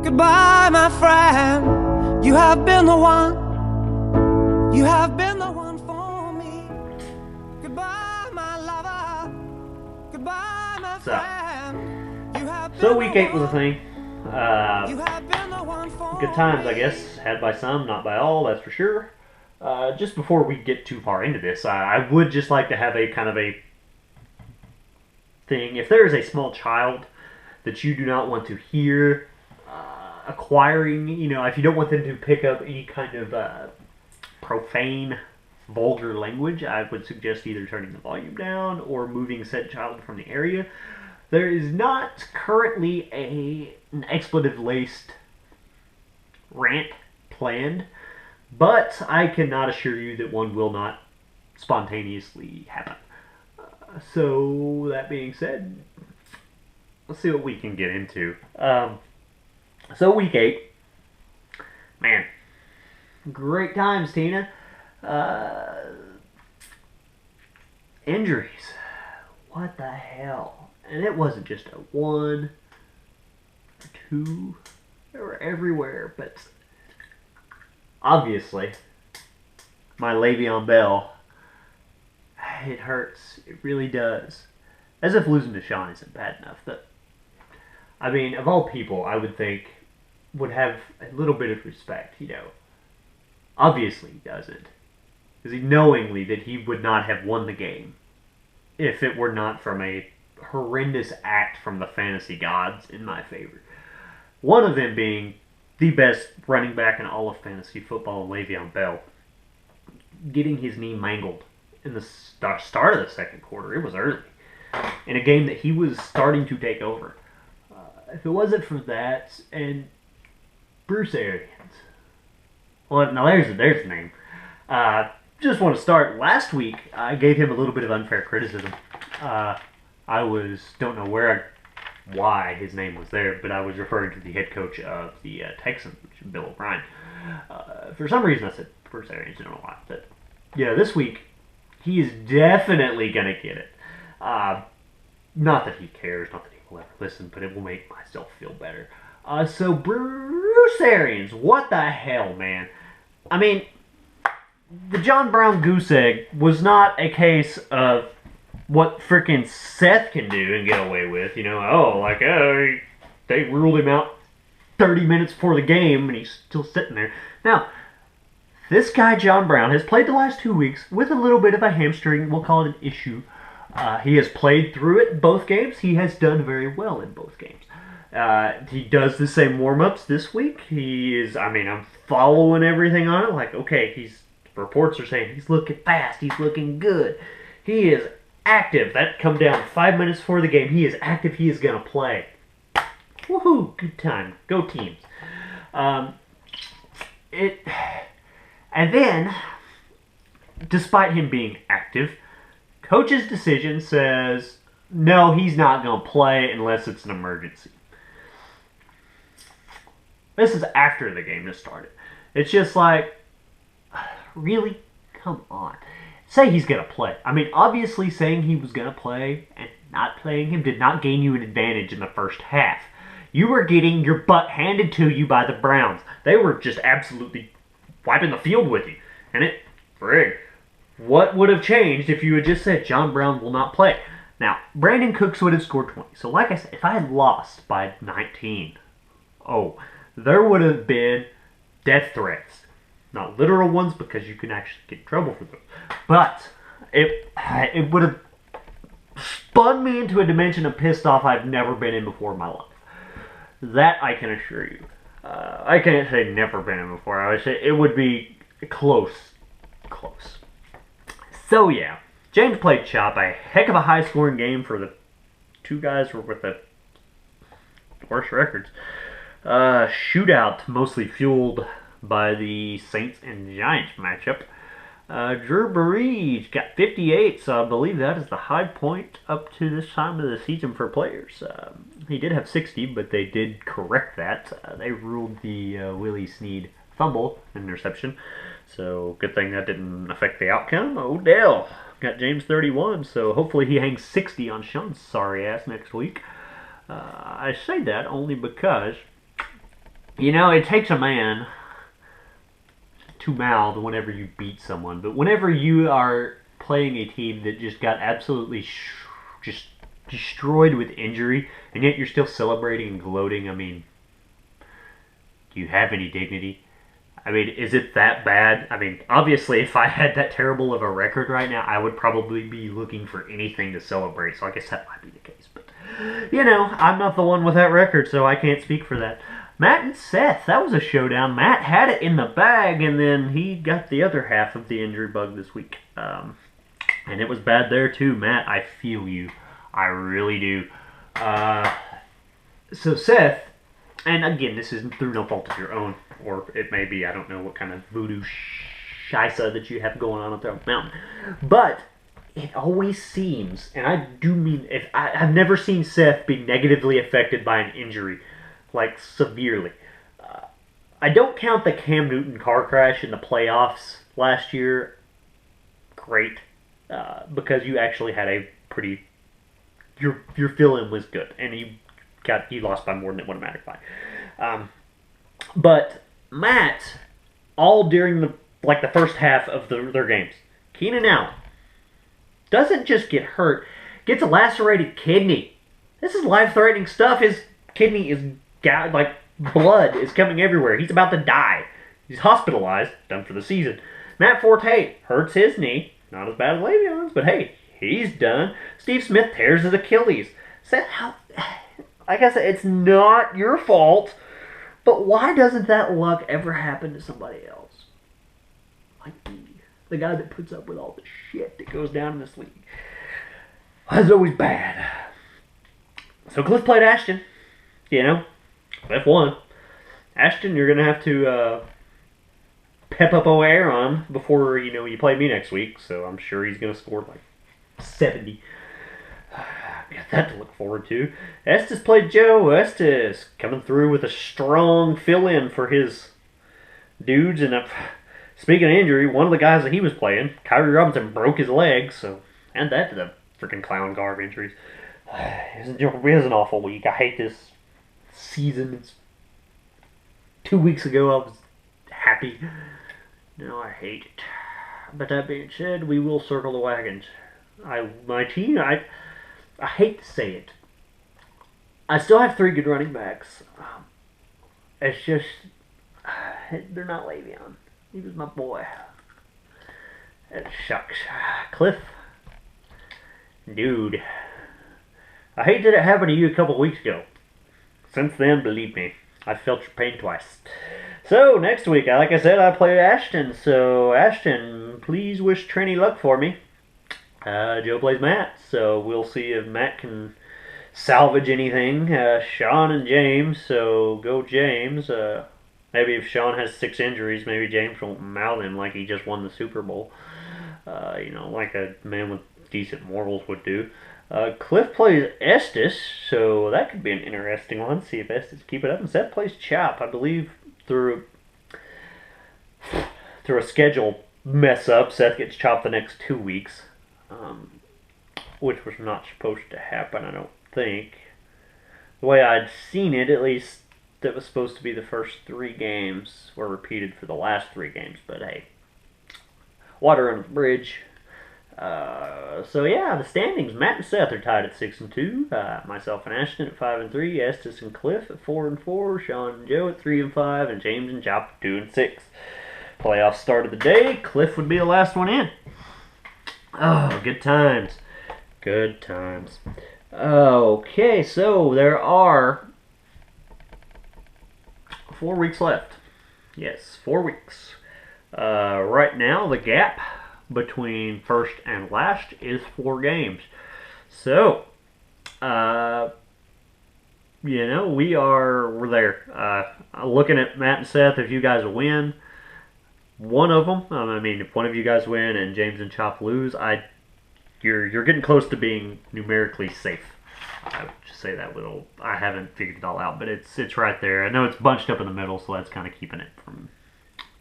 Goodbye, my friend. You have been the one. You have been the one for me. Goodbye, my lover. Goodbye, my friend. You have been So week 8 was a thing. You have been the one for Good times, I guess. Had by some, not by all, that's for sure. Just before we get too far into this, I would just like to have a kind of a thing. If there is a small child that you do not want to hear acquiring, if you don't want them to pick up any kind of profane, vulgar language, I would suggest either turning the volume down or moving said child from the area. There is not currently an expletive-laced rant planned, but I cannot assure you that one will not spontaneously happen. So, that being said, let's see what we can get into. So, week 8. Man, great times, Tina. Injuries. What the hell? And it wasn't just a one or two. They were everywhere, but obviously, my Le'Veon Bell, it hurts. It really does. As if losing to Sean isn't bad enough. I mean, of all people, I would think would have a little bit of respect, Obviously he doesn't. Because he knowingly that he would not have won the game if it were not from a horrendous act from the fantasy gods in my favor. One of them being the best running back in all of fantasy football, Le'Veon Bell, getting his knee mangled in the start of the second quarter. It was early. In a game that he was starting to take over. If it wasn't for that, and Bruce Arians. Well, now there's the name. Just want to start. Last week, I gave him a little bit of unfair criticism. Don't know why his name was there, but I was referring to the head coach of the Texans, which is Bill O'Brien. For some reason, I said Bruce Arians. I don't know why. But yeah, this week, he is definitely going to get it. Not that he cares, not that he will ever listen, but it will make myself feel better. So Bruce Arians, what the hell, man? I mean, the John Brown goose egg was not a case of what frickin' Seth can do and get away with. They ruled him out 30 minutes before the game and he's still sitting there. Now, this guy, John Brown, has played the last 2 weeks with a little bit of a hamstring, we'll call it an issue. He has played through it in both games. He has done very well in both games. He does the same warm-ups this week. I'm following everything on it. Reports are saying he's looking fast. He's looking good. He is active. That come down 5 minutes before the game. He is active. He is going to play. Woohoo! Good time. Go teams. And then, despite him being active, coach's decision says, no, he's not going to play unless it's an emergency. This is after the game has started. It's just really? Come on. Say he's going to play. I mean, obviously saying he was going to play and not playing him did not gain you an advantage in the first half. You were getting your butt handed to you by the Browns. They were just absolutely wiping the field with you. And what would have changed if you had just said John Brown will not play? Now, Brandon Cooks would have scored 20. So like I said, if I had lost by 19, there would have been death threats. Not literal ones, because you can actually get in trouble for those. But it would have spun me into a dimension of pissed off I've never been in before in my life. That I can assure you. I can't say never been in before. I would say it would be close. So yeah, James played chop. A heck of a high-scoring game for the two guys with the worst records. Shootout, mostly fueled by the Saints and Giants matchup. Drew Brees got 58, so I believe that is the high point up to this time of the season for players. He did have 60, but they did correct that. They ruled the Willie Snead fumble interception, so good thing that didn't affect the outcome. Odell got James 31, so hopefully he hangs 60 on Sean's sorry ass next week. I say that only because You know, it takes a man to mouth whenever you beat someone, but whenever you are playing a team that just got absolutely just destroyed with injury, and yet you're still celebrating and gloating, I mean, do you have any dignity? I mean, is it that bad? I mean, obviously, if I had that terrible of a record right now, I would probably be looking for anything to celebrate, so I guess that might be the case. But, you know, I'm not the one with that record, so I can't speak for that. Matt and Seth, that was a showdown. Matt had it in the bag, and then he got the other half of the injury bug this week. And it was bad there, too. Matt, I feel you. I really do. So Seth, and again, this isn't through no fault of your own, or it may be, I don't know what kind of voodoo shisa that you have going on up there on the mountain. But it always seems, and I do mean, I've never seen Seth be negatively affected by an injury, like severely. I don't count the Cam Newton car crash in the playoffs last year. Great, because you actually had a pretty, your fill-in was good, and you lost by more than it would have mattered by. But Matt, all during the first half of their games, Keenan Allen doesn't just get hurt, gets a lacerated kidney. This is life-threatening stuff. His kidney is blood is coming everywhere. He's about to die. He's hospitalized, done for the season. Matt Forte hurts his knee, not as bad as Le'Veon's, but hey, he's done. Steve Smith tears his Achilles. Like I said, it's not your fault. But why doesn't that luck ever happen to somebody else? Like the guy that puts up with all the shit that goes down in this league. That's always bad. So Cliff played Ashton. You know, Cliff won. Ashton, you're going to have to pep up O'Hare on before, you play me next week. So I'm sure he's going to score like 70. Got that to look forward to. Estes played Joe. Estes coming through with a strong fill-in for his dudes. And speaking of injury, one of the guys that he was playing, Kyrie Robinson, broke his leg. So add that to the freaking clown garb injuries. It was an awful week. I hate this season. It's 2 weeks ago I was happy. Now I hate it. But that being said, we will circle the wagons. My team, I hate to say it. I still have 3 good running backs. It's just, they're not Le'Veon. He was my boy. It sucks. Cliff, dude, I hate that it happened to you a couple weeks ago. Since then, believe me, I've felt your pain twice. So, next week, like I said, I play Ashton. So, Ashton, please wish Trini luck for me. Joe plays Matt, so we'll see if Matt can salvage anything. Sean and James, so go James. Maybe if Sean has 6 injuries, maybe James won't mouth him like he just won the Super Bowl. Like a man with decent morals would do. Cliff plays Estes, so that could be an interesting one. See if Estes keep it up. And Seth plays Chop, I believe, through a schedule mess up. Seth gets chopped the next 2 weeks. Which was not supposed to happen, I don't think. The way I'd seen it, at least, that was supposed to be the first 3 games were repeated for the last 3 games. But hey, water under the bridge. So yeah, the standings. Matt and Seth are tied at 6-2. Myself and Ashton at 5-3. Estes and Cliff at 4-4. Sean and Joe at 3-5, and James and Chop at 2-6. Playoffs start of the day. Cliff would be the last one in. Oh, good times. Good times. Okay, so there are 4 weeks left. Yes, 4 weeks. Right now, the gap between first and last is 4 games. So, we're there. Looking at Matt and Seth, if you guys win one of them, if one of you guys win and James and Chop lose, you're getting close to being numerically safe. I would just say that I haven't figured it all out, but it's right there. I know it's bunched up in the middle, so that's kind of keeping it from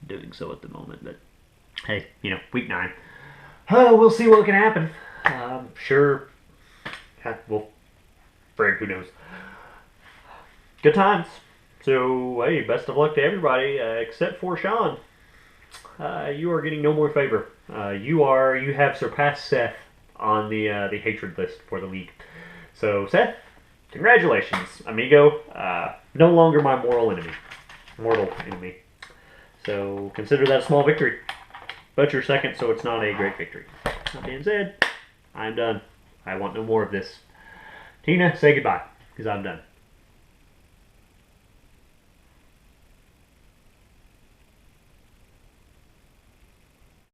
doing so at the moment. But hey, week 9. We'll see what can happen. Sure. Well, Fred, who knows? Good times. So, hey, best of luck to everybody except for Sean. You are getting no more favor. You have surpassed Seth on the hatred list for the league. So, Seth, congratulations, amigo. No longer my mortal enemy. So consider that a small victory. But you're second, so it's not a great victory. That being said, I'm done. I want no more of this. Tina, say goodbye, because I'm done.